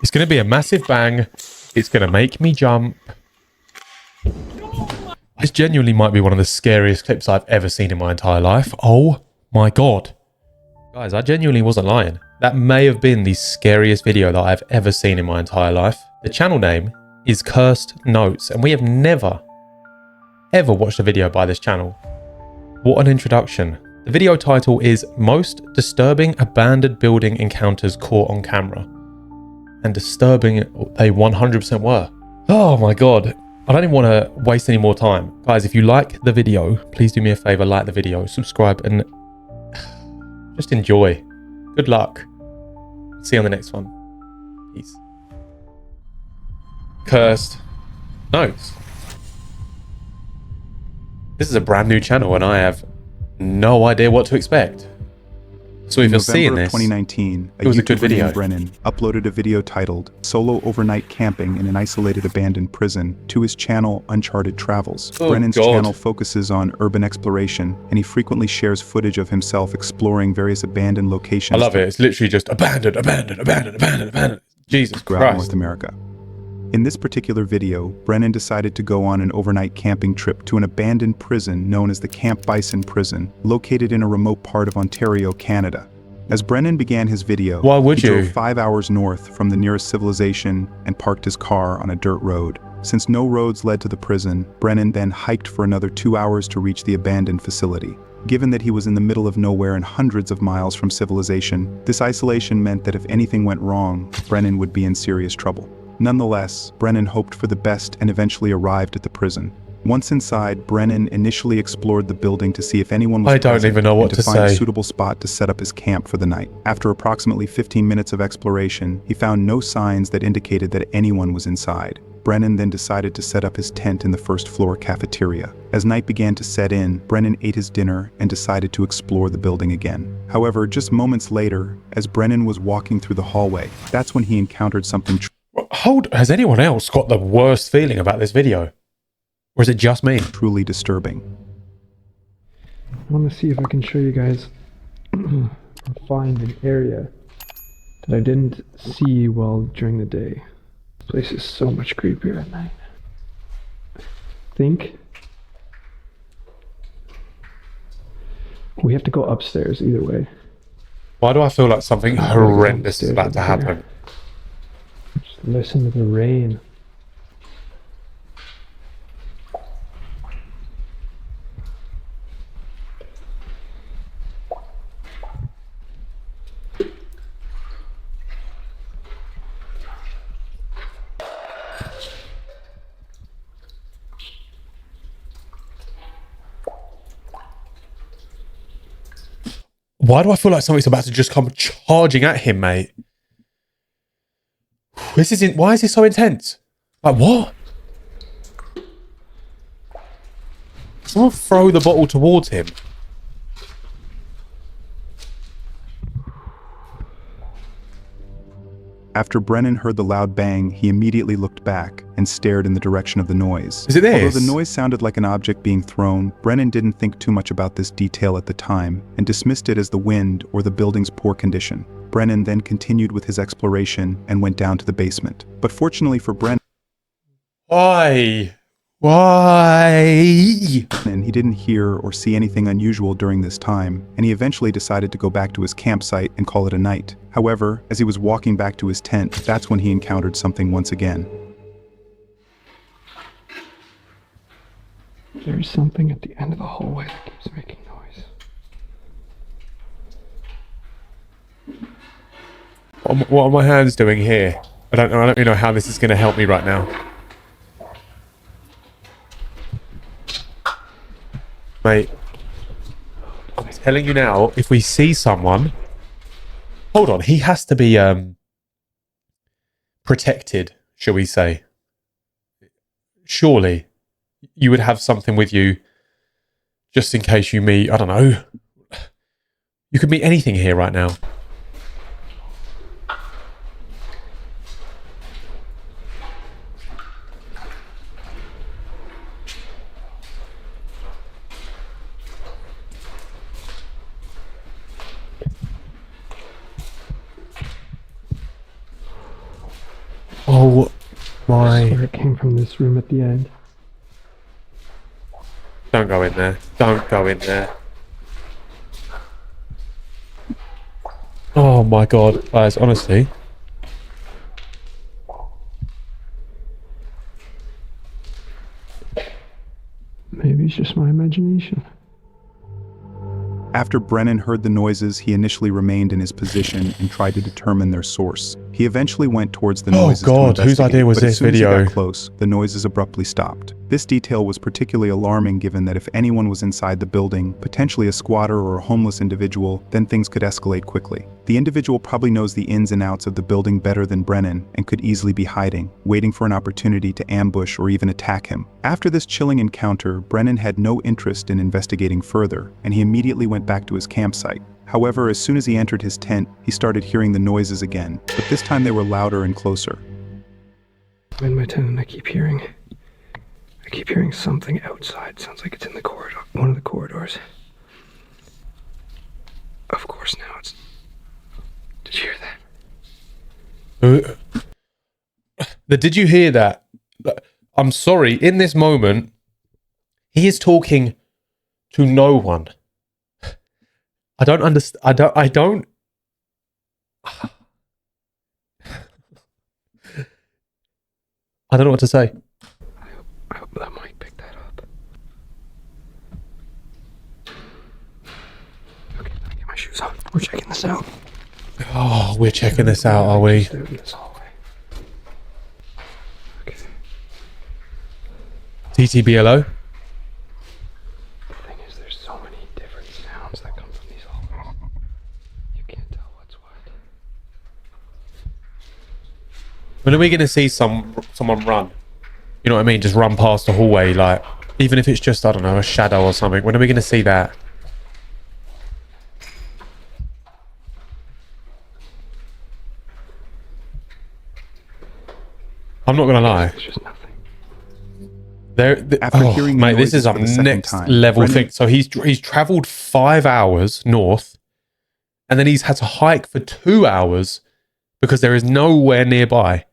It's going to be a massive bang. It's going to make me jump. This genuinely might be one of the scariest clips I've ever seen in my entire life. Oh my god. Guys, I genuinely wasn't lying. That may have been the scariest video that I've ever seen in my entire life. The channel name is Cursed Notes, and we have never, ever watched a video by this channel. What an introduction. The video title is Most Disturbing Abandoned Building Encounters Caught on Camera. And disturbing they 100% were. Oh my god. I don't even want to waste any more time. Guys, if you like the video, please do me a favor, like the video, subscribe, and just enjoy. Good luck. See you on the next one. Peace. Cursed Notes. This is a brand new channel and I have no idea what to expect. So if you're seeing this, 2019, it was a good video. Brennan uploaded a video titled Solo Overnight Camping in an Isolated Abandoned Prison to his channel Uncharted Travels. Brennan's channel focuses on urban exploration, and he frequently shares footage of himself exploring various abandoned locations. I love it. It's literally just abandoned, abandoned, abandoned, abandoned, abandoned. Jesus Christ. North America. In this particular video, Brennan decided to go on an overnight camping trip to an abandoned prison known as the Camp Bison Prison, located in a remote part of Ontario, Canada. As Brennan began his video, he drove 5 hours north from the nearest civilization and parked his car on a dirt road. Since no roads led to the prison, Brennan then hiked for another 2 hours to reach the abandoned facility. Given that he was in the middle of nowhere and hundreds of miles from civilization, this isolation meant that if anything went wrong, Brennan would be in serious trouble. Nonetheless, Brennan hoped for the best and eventually arrived at the prison. Once inside, Brennan initially explored the building to see if anyone was present. I don't even know what to find say. A suitable spot to set up his camp for the night. After approximately 15 minutes of exploration, he found no signs that indicated that anyone was inside. Brennan then decided to set up his tent in the first floor cafeteria. As night began to set in, Brennan ate his dinner and decided to explore the building again. However, just moments later, as Brennan was walking through the hallway, that's when he encountered something has anyone else got the worst feeling about this video? Or is it just me? Truly disturbing. I want to see if I can show you guys find an area that I didn't see well during the day. This place is so much creepier at night. Think we have to go upstairs either way. Why do I feel like something horrendous is about to happen? Just listen to the rain. Why do I feel like something's about to just come charging at him, mate? This isn't. Why is this so intense? Like, what? Someone throw the bottle towards him. After Brennan heard the loud bang, he immediately looked back and stared in the direction of the noise. Is it this? Although the noise sounded like an object being thrown, Brennan didn't think too much about this detail at the time and dismissed it as the wind or the building's poor condition. Brennan then continued with his exploration and went down to the basement. But fortunately for Brennan, Why? he didn't hear or see anything unusual during this time, and he eventually decided to go back to his campsite and call it a night. However, as he was walking back to his tent, that's when he encountered something once again. There's something at the end of the hallway that keeps making noise. What are my hands doing here? I don't really know how this is going to help me right now. Mate, I'm telling you now, if we see someone... Hold on, he has to be protected, shall we say. Surely, you would have something with you just in case you meet, I don't know. You could meet anything here right now. Oh I my. swear it came from this room at the end. Don't go in there. Don't go in there. Oh my god, guys, honestly. Maybe it's just my imagination. After Brennan heard the noises, he initially remained in his position and tried to determine their source. He eventually went towards the Oh noises to god, whose investigate, idea was but as this soon as he video? got close, the noises abruptly stopped. This detail was particularly alarming given that if anyone was inside the building, potentially a squatter or a homeless individual, then things could escalate quickly. The individual probably knows the ins and outs of the building better than Brennan and could easily be hiding, waiting for an opportunity to ambush or even attack him. After this chilling encounter, Brennan had no interest in investigating further, and he immediately went back to his campsite. However, as soon as he entered his tent, he started hearing the noises again, but this time they were louder and closer. I'm in my tent and I keep hearing something outside. Sounds like it's in the corridor, one of the corridors. Of course now it's... Did you hear that? Did you hear that? I'm sorry, in this moment, he is talking to no one. I don't understand. I don't. I don't know what to say. I hope that mic picked that up. Okay, let me get my shoes on. We're checking this out. Oh, we're checking this out, are we? Just out in this hallway. Okay. TTBLO? The thing is, there's so many different sounds that come from these hallways. You can't tell what's what. When are we going to see someone run? You know what I mean? Just run past the hallway, like, even if it's just, I don't know, a shadow or something. When are we going to see that? I'm not going to lie. There's just nothing. After hearing the mate, this noises is a for the second next time, level Brennan- thing. So he's traveled 5 hours north, and then he's had to hike for 2 hours because there is nowhere nearby.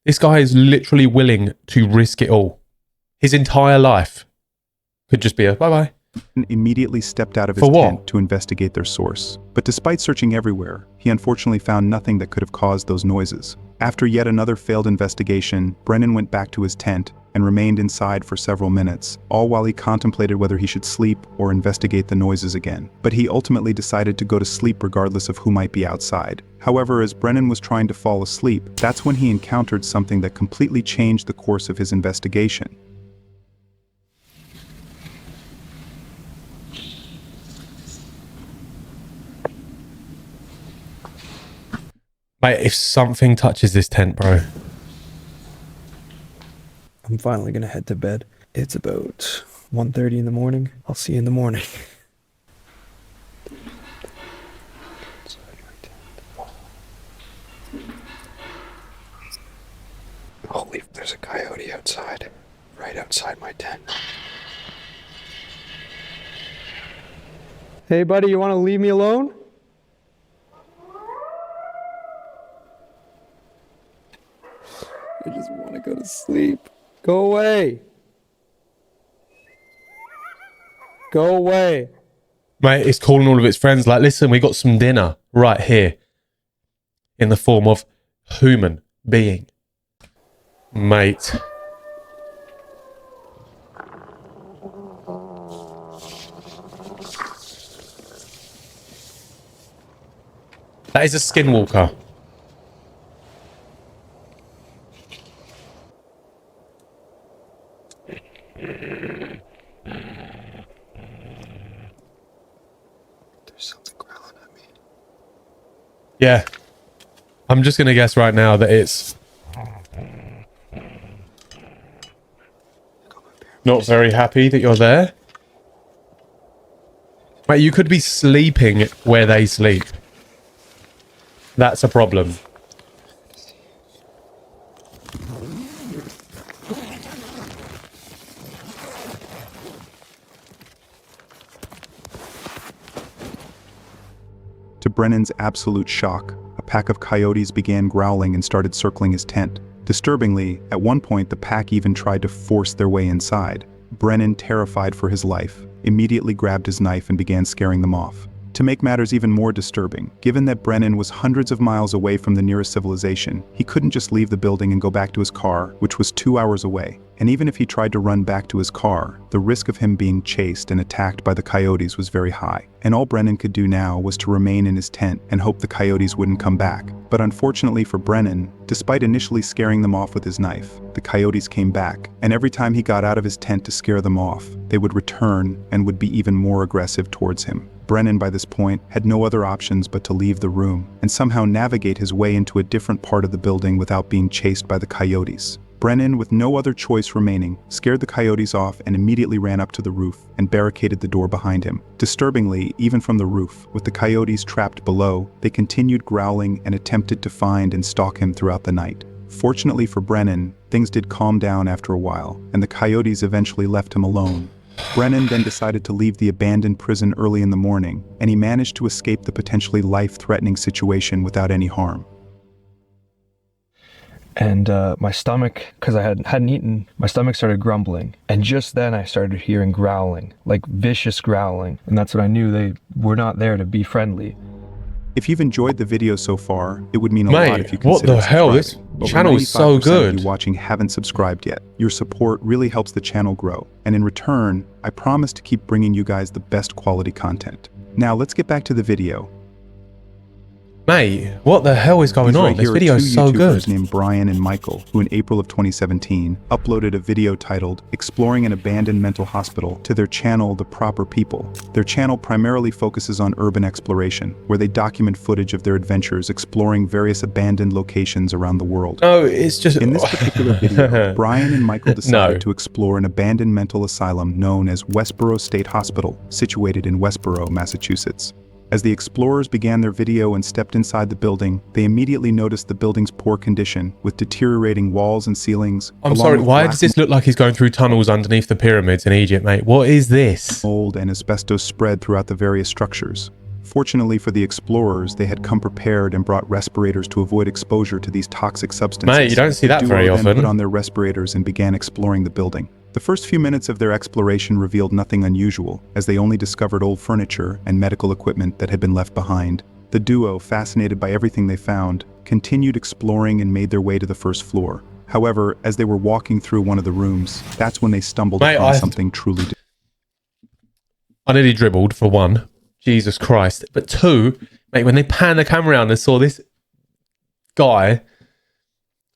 This guy is literally willing to risk it all. His entire life could just be a bye-bye. Immediately stepped out of his For what? tent to investigate their source. But despite searching everywhere, he unfortunately found nothing that could have caused those noises. After yet another failed investigation, Brennan went back to his tent and remained inside for several minutes, all while he contemplated whether he should sleep or investigate the noises again. But he ultimately decided to go to sleep regardless of who might be outside. However, as Brennan was trying to fall asleep, that's when he encountered something that completely changed the course of his investigation. Mate, if something touches this tent, bro. I'm finally gonna head to bed. It's about 1:30 in the morning. I'll see you in the morning. Holy, there's a coyote outside. Right outside my tent. Hey buddy, you wanna leave me alone? I just wanna go to sleep. Go away. Go away. Mate, it's calling all of its friends like, listen, we got some dinner right here in the form of human being. Mate. That is a skinwalker. There's something growling at me. Yeah. I'm just going to guess right now that it's not very happy that you're there. Mate, you could be sleeping where they sleep. That's a problem. To Brennan's absolute shock, a pack of coyotes began growling and started circling his tent. Disturbingly, at one point the pack even tried to force their way inside. Brennan, terrified for his life, immediately grabbed his knife and began scaring them off. To make matters even more disturbing, given that Brennan was hundreds of miles away from the nearest civilization, he couldn't just leave the building and go back to his car, which was 2 hours away. And even if he tried to run back to his car, the risk of him being chased and attacked by the coyotes was very high. And all Brennan could do now was to remain in his tent and hope the coyotes wouldn't come back. But unfortunately for Brennan, despite initially scaring them off with his knife, the coyotes came back, and every time he got out of his tent to scare them off, they would return and would be even more aggressive towards him. Brennan, by this point, had no other options but to leave the room and somehow navigate his way into a different part of the building without being chased by the coyotes. Brennan, with no other choice remaining, scared the coyotes off and immediately ran up to the roof and barricaded the door behind him. Disturbingly, even from the roof, with the coyotes trapped below, they continued growling and attempted to find and stalk him throughout the night. Fortunately for Brennan, things did calm down after a while, and the coyotes eventually left him alone. Brennan then decided to leave the abandoned prison early in the morning, and he managed to escape the potentially life-threatening situation without any harm. And my stomach, because I hadn't eaten, my stomach started grumbling. And just then I started hearing growling, like vicious growling. And that's when I knew they were not there to be friendly. If you've enjoyed the video so far, it would mean a Mate, lot if you what consider the hell? This subscribing. channel Over is so 95% good. of you watching haven't subscribed yet. Your support really helps the channel grow. And in return, I promise to keep bringing you guys the best quality content. Now let's get back to the video. Mate, what the hell is going These on? right This here are video two is so YouTubers good. named Brian and Michael, who in April of 2017 uploaded a video titled Exploring an Abandoned Mental Hospital to their channel The Proper People. Their channel primarily focuses on urban exploration, where they document footage of their adventures exploring various abandoned locations around the world. No, it's just... In this particular video, Brian and Michael decided No. to explore an abandoned mental asylum known as Westboro State Hospital, situated in Westboro, Massachusetts. As the explorers began their video and stepped inside the building, they immediately noticed the building's poor condition, with deteriorating walls and ceilings. I'm sorry, why does this look like he's going through tunnels underneath the pyramids in Egypt, mate? What is this? Mold and asbestos spread throughout the various structures. Fortunately for the explorers, they had come prepared and brought respirators to avoid exposure to these toxic substances. Mate, you don't see that The very duo then often. put on their respirators and began exploring the building. The first few minutes of their exploration revealed nothing unusual, as they only discovered old furniture and medical equipment that had been left behind. The duo, fascinated by everything they found, continued exploring and made their way to the first floor. However, as they were walking through one of the rooms, that's when they stumbled upon something truly I nearly dribbled, for one. Jesus Christ. But two, mate, when they panned the camera around and saw this guy,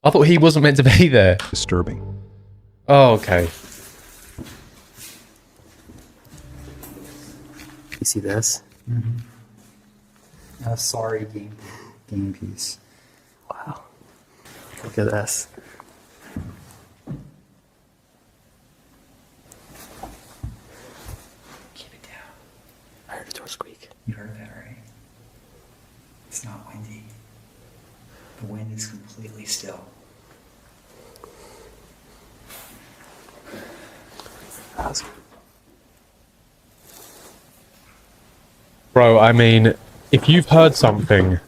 I thought he wasn't meant to be there. disturbing. Oh, okay. You see this? Sorry, game piece. Wow. Look at this. Keep it down. I heard a door squeak. You heard that, right? It's not windy. The wind is completely still. Bro, I mean, if you've heard something,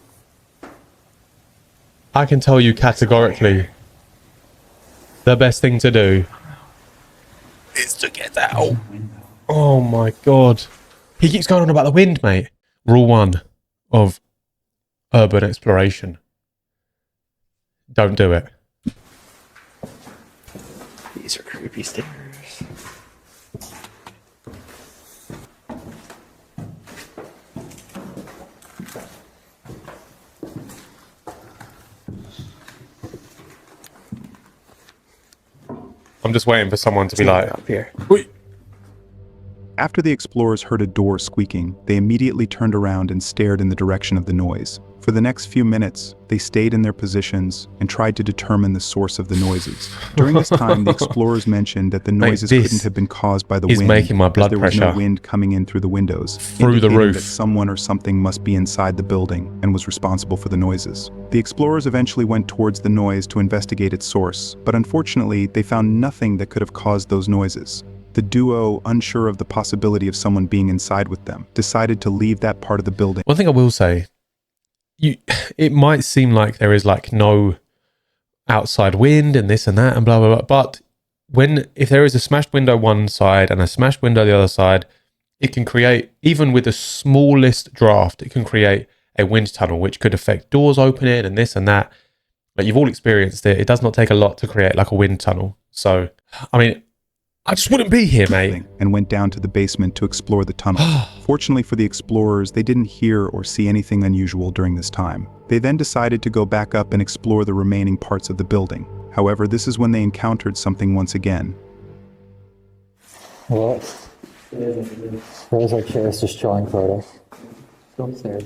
I can tell you categorically, the best thing to do is to get out. Oh my god. He keeps going on about the wind, mate. Rule 1 of urban exploration. Don't do it. These are creepy stairs. I'm just waiting for someone to be like, Up here. "Oi." After the explorers heard a door squeaking, they immediately turned around and stared in the direction of the noise. For the next few minutes, they stayed in their positions and tried to determine the source of the noises. During this time, the explorers mentioned that the Mate, noises this couldn't have been caused by the is wind, making my blood as there was pressure no wind coming in through the windows, through the indicating roof. that someone or something must be inside the building and was responsible for the noises. The explorers eventually went towards the noise to investigate its source, but unfortunately, they found nothing that could have caused those noises. The duo, unsure of the possibility of someone being inside with them, decided to leave that part of the building. One thing I will say, it might seem like there is like no outside wind and this and that and blah blah blah, but if there is a smashed window one side and a smashed window the other side, it can create, even with the smallest draft, it can create a wind tunnel which could affect doors opening and this and that. But you've all experienced it. It does not take a lot to create like a wind tunnel. So I mean, I just wouldn't be here, mate. And went down to the basement to explore the tunnel. Fortunately for the explorers, they didn't hear or see anything unusual during this time. They then decided to go back up and explore the remaining parts of the building. However, this is when they encountered something once again. Well, there's our chairs just showing photos. Don't say it.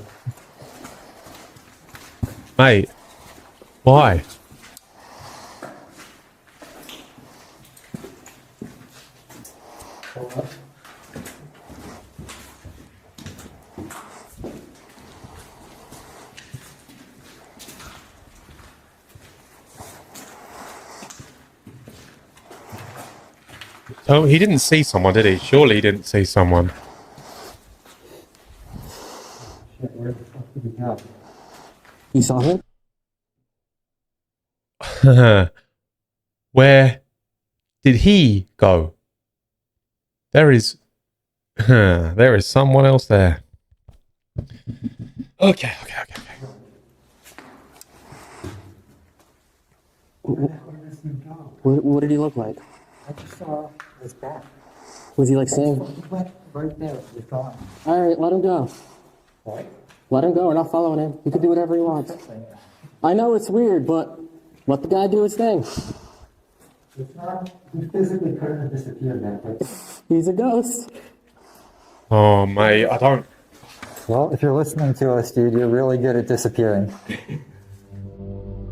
Mate, why? Oh, he didn't see someone, did he? Surely he didn't see someone. Where the fuck did he go? You saw him? Where did he go? There is someone else there. Okay. What did he look like? I just saw his back. Was he like saying, Right there. He's gone. all right, let him go. What? Let him go. We're not following him. He can do whatever he wants. I know it's weird, but let the guy do his thing. It's not. He physically couldn't have disappeared then. But He's a ghost. Oh, mate, I don't. well, if you're listening to us, dude, you're really good at disappearing.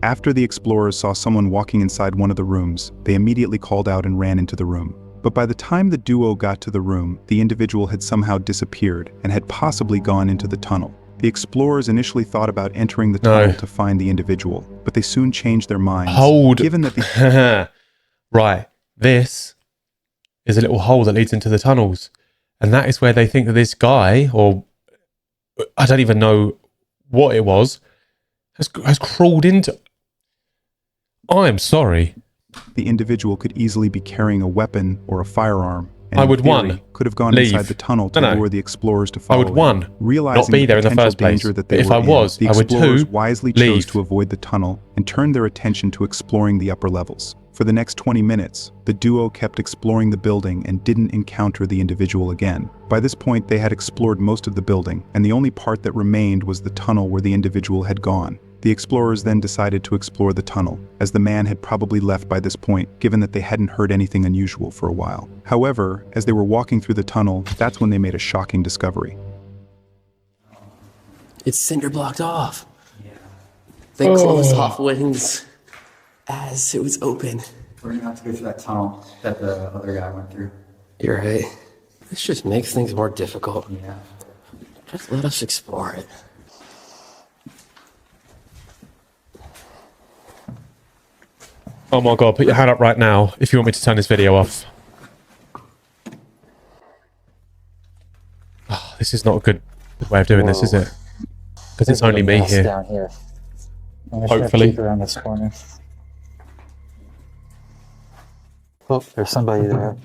After the explorers saw someone walking inside one of the rooms, they immediately called out and ran into the room. But by the time the duo got to the room, the individual had somehow disappeared and had possibly gone into the tunnel. The explorers initially thought about entering the tunnel to find the individual, but they soon changed their minds. Given that the Right, this is a little hole that leads into the tunnels, and that is where they think that this guy, or I don't even know what it was, has crawled into. I'm sorry. the individual could easily be carrying a weapon or a firearm, and I in would, theory, one, could have gone leave. inside the tunnel to No. lure the explorers to I follow would, him. one, Realizing not be there in the potential first place. danger that they But if were I was, in, the I would, explorers two, wisely leave. chose to avoid the tunnel and turned their attention to exploring the upper levels. For the next 20 minutes, the duo kept exploring the building and didn't encounter the individual again. By this point, they had explored most of the building, and the only part that remained was the tunnel where the individual had gone. The explorers then decided to explore the tunnel, as the man had probably left by this point, given that they hadn't heard anything unusual for a while. However, as they were walking through the tunnel, that's when they made a shocking discovery. It's cinder blocked off. They closed off wings as it was open. We're gonna have to go through that tunnel that the other guy went through. You're right. This just makes things more difficult. Yeah. Just let us explore it. Oh my god, put your hand up right now if you want me to turn this video off. Oh, this is not a good way of doing this, is it? Because it's only me here. Down here. I'm gonna Hopefully. peek around this corner. Oh, there's somebody there.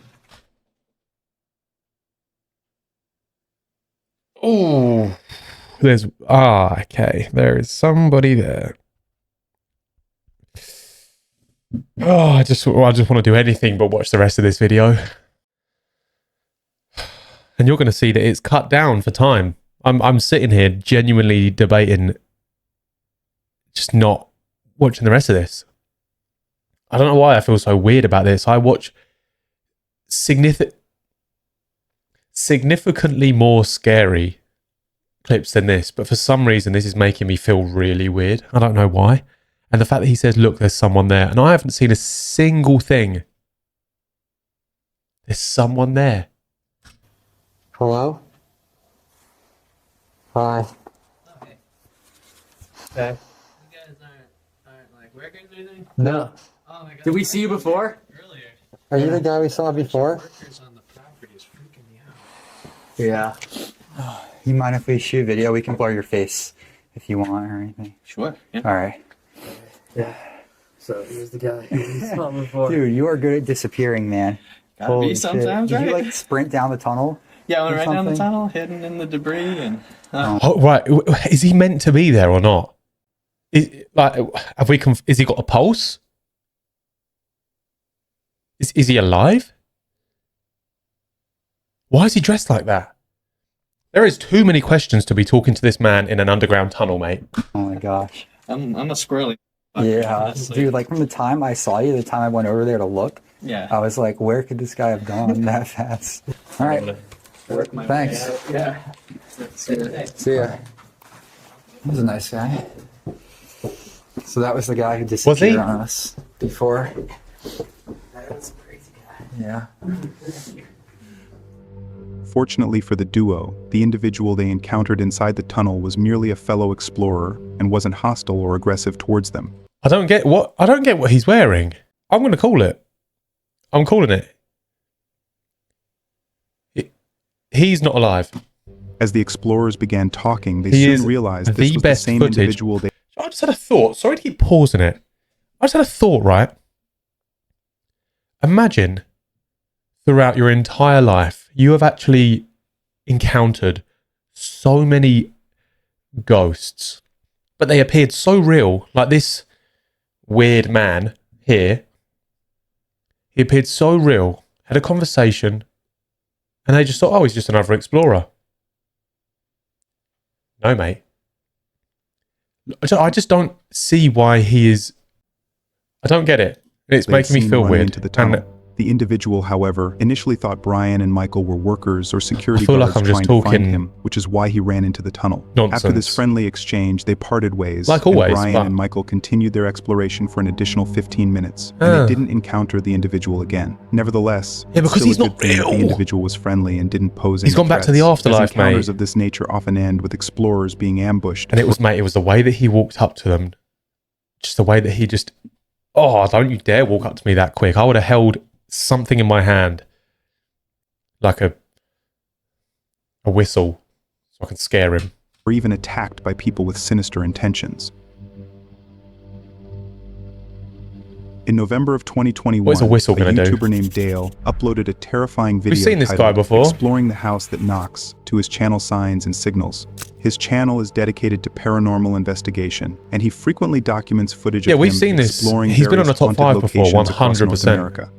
Oh, okay. There is somebody there. Oh, I just want to do anything but watch the rest of this video. And you're going to see that it's cut down for time. I'm sitting here genuinely debating just not watching the rest of this. I don't know why I feel so weird about this. I watch significantly more scary clips than this, but for some reason this is making me feel really weird. I don't know why. And the fact that he says, look, there's someone there, and I haven't seen a single thing. There's someone there. Hello? Hi. Okay. You guys aren't like working or anything? No. Oh my god. Did we see you before? Earlier. Are you the guy we saw before? Workers on the property is freaking me out. Yeah. You mind if we shoot video? We can blur your face. if you want or anything. Sure. Yeah. All right. Yeah. So here's the guy who saw before. Dude, you are good at disappearing, man. Gotta Holy be sometimes, shit. Did you right? like sprint down the tunnel? Yeah, I went or right down the something? tunnel, hidden in the debris, and Oh, right. Is he meant to be there or not? Is he got a pulse? Is he alive? Why is he dressed like that? There is too many questions to be talking to this man in an underground tunnel, mate. Oh my gosh. I'm a squirrely. Yeah, honestly. dude, like from the time I saw you, the time I went over there to look, Yeah. I was like, where could this guy have gone that fast? All right. Work my Thanks. way out. Yeah. See ya. He was a nice guy. So that was the guy who disappeared on us before. That was a crazy guy. Yeah. Fortunately for the duo, the individual they encountered inside the tunnel was merely a fellow explorer and wasn't hostile or aggressive towards them. I don't get what he's wearing. I'm going to call it. I'm calling it. He's not alive. As the explorers began talking, they He is soon realized the this was the best same footage. individual they I just had a thought. Sorry to keep pausing it. I just had a thought, right? Imagine throughout your entire life, you have actually encountered so many ghosts, but they appeared so real. Like this weird man here, he appeared so real, had a conversation, and they just thought, oh, he's just another explorer. No, mate. I just don't see why he is. I don't get it. It's they had making me seen feel running weird. into the tunnel. And The individual, however, initially thought Brian and Michael were workers or security I feel guards like I'm just trying to find talking him, which is why he ran into the tunnel. nonsense. After this friendly exchange, they parted ways, Like always, and Brian but- and Michael continued their exploration for an additional 15 minutes, and Ah. they didn't encounter the individual again. Nevertheless, Yeah, it's because still he's a good not thing that real. the individual was friendly and didn't pose He's any gone back to the threats, afterlife, as encounters mate. of this nature often end with explorers being ambushed. And it was, mate, it was the way that he walked up to them. Just the way that he just, oh, don't you dare walk up to me that quick. I would have held something in my hand, like a whistle, so I could scare him. or even attacked by people with sinister intentions. In November of 2021, What is a whistle gonna do? YouTuber named Dale uploaded a terrifying video seen this guy titled before. Exploring the House That Knocks to his channel Signs and Signals. His channel is dedicated to paranormal investigation, and he frequently documents footage Yeah, of we've him seen this. exploring He's been on various the top haunted 5 before, locations across North 100%. America.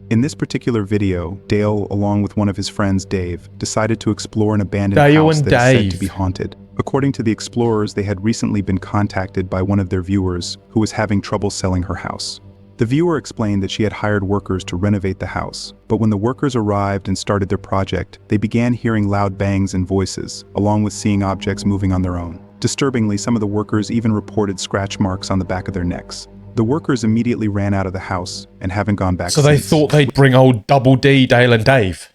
In this particular video, Dale, along with one of his friends, Dave, decided to explore an abandoned Dale house and that is said Dave. to be haunted. According to the explorers, they had recently been contacted by one of their viewers who was having trouble selling her house. The viewer explained that she had hired workers to renovate the house, but when the workers arrived and started their project, they began hearing loud bangs and voices, along with seeing objects moving on their own. Disturbingly, some of the workers even reported scratch marks on the back of their necks. The workers immediately ran out of the house and haven't gone back So they since. thought they'd bring old Double D, Dale and Dave.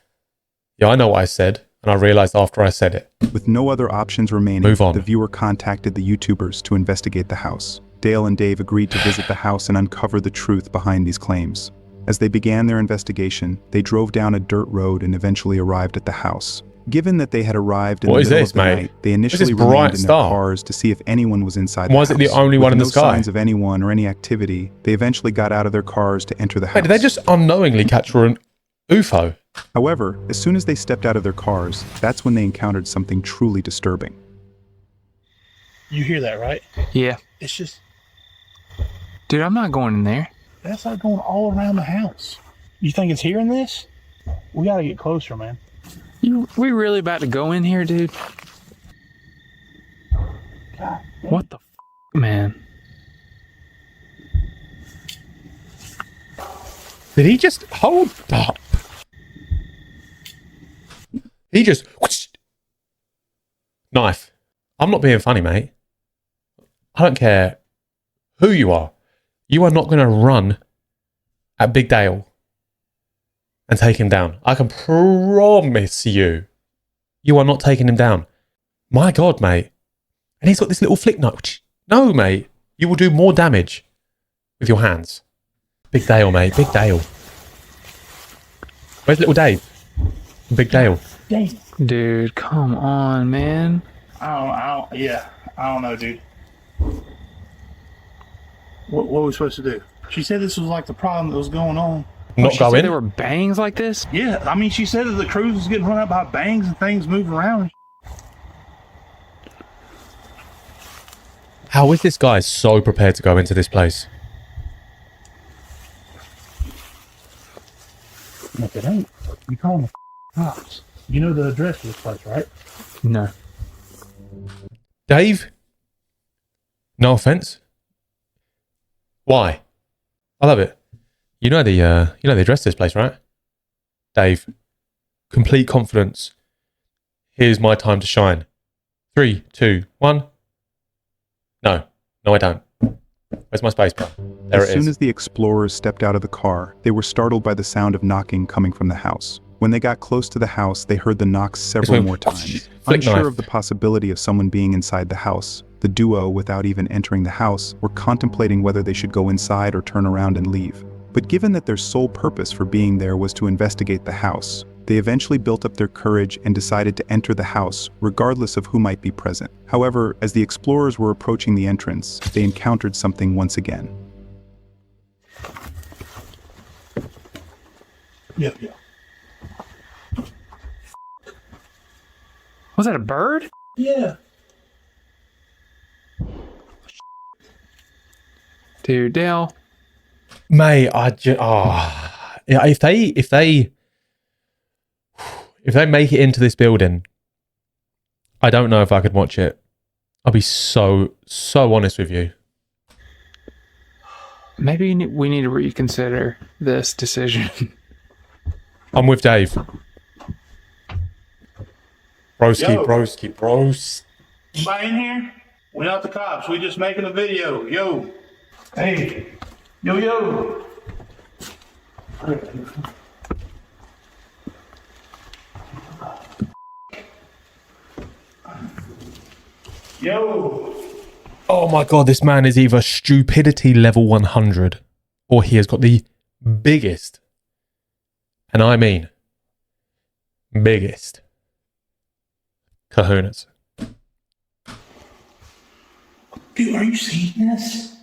Yeah, I know what I said, and I realised after I said it. With no other options remaining, Move on. the viewer contacted the YouTubers to investigate the house. Dale and Dave agreed to visit the house and uncover the truth behind these claims. As they began their investigation, they drove down a dirt road and eventually arrived at the house. Given that they had arrived in What the is middle this, of the mate? night, they What is initially this bright remained in their star? cars to see if anyone was inside Why the is it the house. only one With in the no sky? signs of anyone or any activity, they eventually got out of their cars to enter the house. Wait, did they just unknowingly capture an UFO? However, as soon as they stepped out of their cars, that's when they encountered something truly disturbing. You hear that, right? Yeah. It's just, Dude, I'm not going in there. that's like going all around the house. You think it's hearing this? We gotta get closer, man. We really about to go in here, dude? God, What the man? Did he just hold up? He just whoosh. Knife. I'm not being funny, mate. I don't care who you are. You are not going to run at Big Dale and take him down. I can promise you, you are not taking him down. My God, mate. And he's got this little flick knife. No, mate. You will do more damage with your hands. Big Dale, mate. Big Dale. Where's little Dave? Big Dale. dang. Dude, come on, man. I don't, yeah. I don't know, dude. What were we supposed to do? She said this was like the problem that was going on. Not She go said in? there were bangs like this? Yeah, I mean, she said that the cruise was getting run up by bangs and things moving around. How is this guy so prepared to go into this place? If it ain't, you call the cops. You know the address of this place, right? No. Dave? No offense. Why? I love it. You know the address to this place, right? Dave. Complete confidence. Here's my time to shine. 3, 2, 1. No, I don't. Where's my space bar? There it is. As soon as the explorers stepped out of the car, they were startled by the sound of knocking coming from the house. When they got close to the house, they heard the knocks several more times. Unsure of the possibility of someone being inside the house, the duo, without even entering the house, were contemplating whether they should go inside or turn around and leave. But given that their sole purpose for being there was to investigate the house, they eventually built up their courage and decided to enter the house, regardless of who might be present. However, as the explorers were approaching the entrance, they encountered something once again. Yeah. Was that a bird? Yeah. Dude, Dale. Mate, yeah, if they make it into this building, I don't know if I could watch it. I'll be so honest with you. Maybe we need to reconsider this decision. I'm with Dave. Broski, Yo. broski. Anybody in here? We're not the cops. We just making a video. Yo. Hey. Yo. Yo. Oh my god, this man is either stupidity level 100 or he has got the biggest, and I mean biggest, kahunas. Dude, are you seeing this?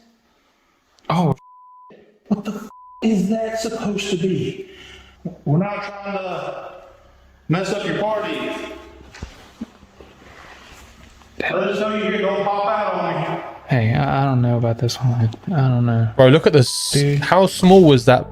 Oh, What the is that supposed to be? We're not trying to mess up your party. Let us know you're gonna pop out on me. hey, I don't know about this one. I don't know. Bro, look at this. Dude. How small was that?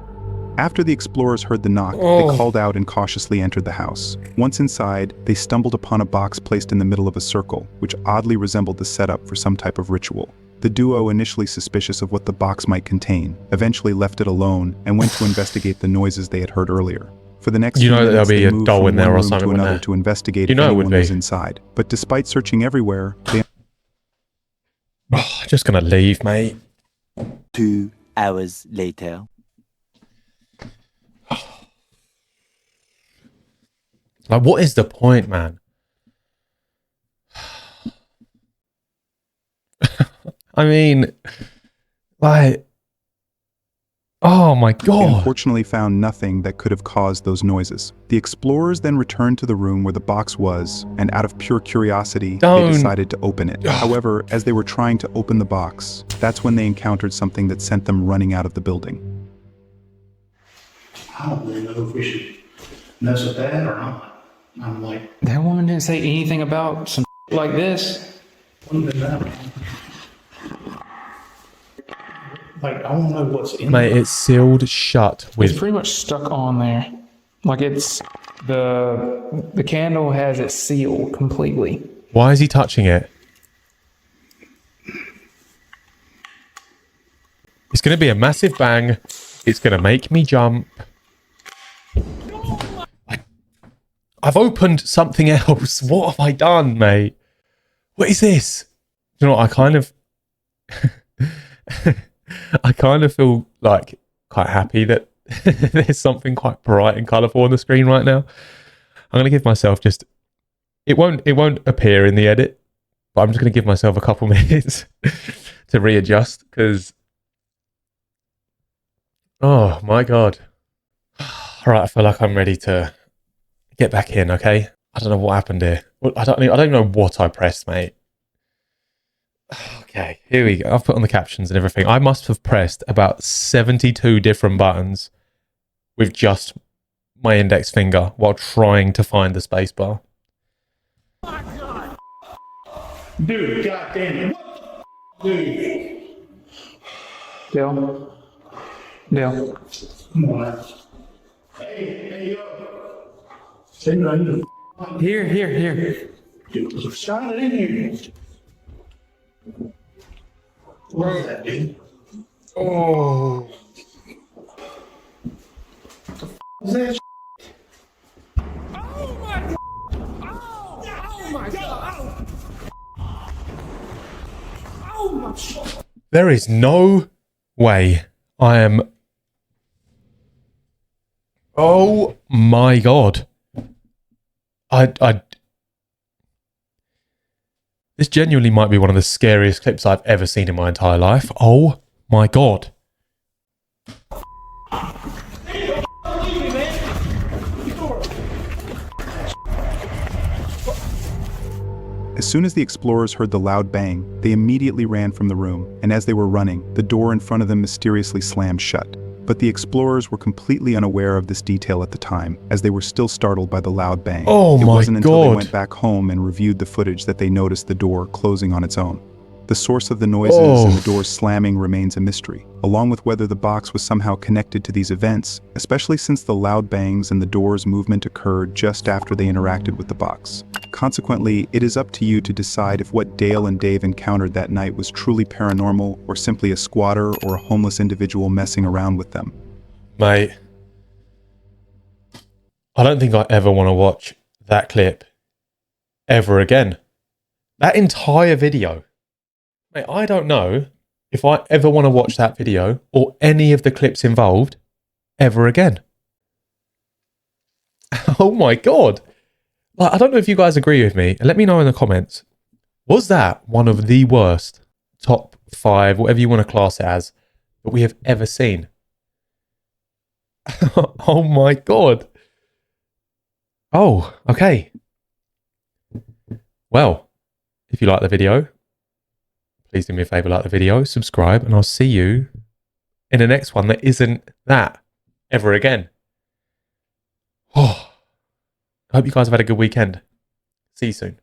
After the explorers heard the knock, they called out and cautiously entered the house. Once inside, they stumbled upon a box placed in the middle of a circle, which oddly resembled the setup for some type of ritual. The duo, initially suspicious of what the box might contain, eventually left it alone and went to investigate the noises they had heard earlier. For the next You few know that minutes, there'll be they a moved doll from in there one or room something, to wouldn't another there? to investigate You if know it anyone would was be. inside. But despite searching everywhere, they Just gonna leave, mate. 2 hours later. Like, what is the point, man? I mean, like, oh my They god. unfortunately found nothing that could have caused those noises. The explorers then returned to the room where the box was, and out of pure curiosity, they decided to open it. However, as they were trying to open the box, that's when they encountered something that sent them running out of the building. I don't really know if we should mess with that or not. I'm like, That woman didn't say anything about some like this. what is that? Like, I don't know what's in Mate, there. it's sealed shut It's with... pretty much stuck on there. Like it's the candle has it sealed completely. Why is he touching it? It's going to be a massive bang. It's going to make me jump. I've opened something else. What have I done, mate? What is this? You know what? I kind of feel like quite happy that there's something quite bright and colourful on the screen right now. I'm going to give myself just... It won't appear in the edit, but I'm just going to give myself a couple minutes to readjust because... Oh my god. Alright, I feel like I'm ready to get back in, okay? I don't know what happened here. I don't even know what I pressed, mate. Okay, here we go. I've put on the captions and everything. I must have pressed about 72 different buttons with just my index finger while trying to find the spacebar. Dude, goddamn it. Dude. Dale. Dale. Come on. Hey, yo. Say no, you. Here. Dude, shine it in here. What is that, dude? Oh. Is that There is no way I am... Oh my God. This genuinely might be one of the scariest clips I've ever seen in my entire life. Oh my God. As soon as the explorers heard the loud bang, they immediately ran from the room, and as they were running, the door in front of them mysteriously slammed shut. But the explorers were completely unaware of this detail at the time, as they were still startled by the loud bang. Oh my It wasn't until God. they went back home and reviewed the footage that they noticed the door closing on its own. The source of the noises and the door slamming remains a mystery, along with whether the box was somehow connected to these events, especially since the loud bangs and the door's movement occurred just after they interacted with the box. Consequently, it is up to you to decide if what Dale and Dave encountered that night was truly paranormal or simply a squatter or a homeless individual messing around with them. Mate, I don't think I ever want to watch that clip ever again. That entire video. Mate, I don't know if I ever want to watch that video or any of the clips involved ever again. Oh my God. Like, I don't know if you guys agree with me. Let me know in the comments. Was that one of the worst top 5, whatever you want to class it as, that we have ever seen? Oh my God. Oh, okay. Well, if you like the video, please do me a favor, like the video, subscribe, and I'll see you in the next one that isn't that ever again. Oh, I hope you guys have had a good weekend. See you soon.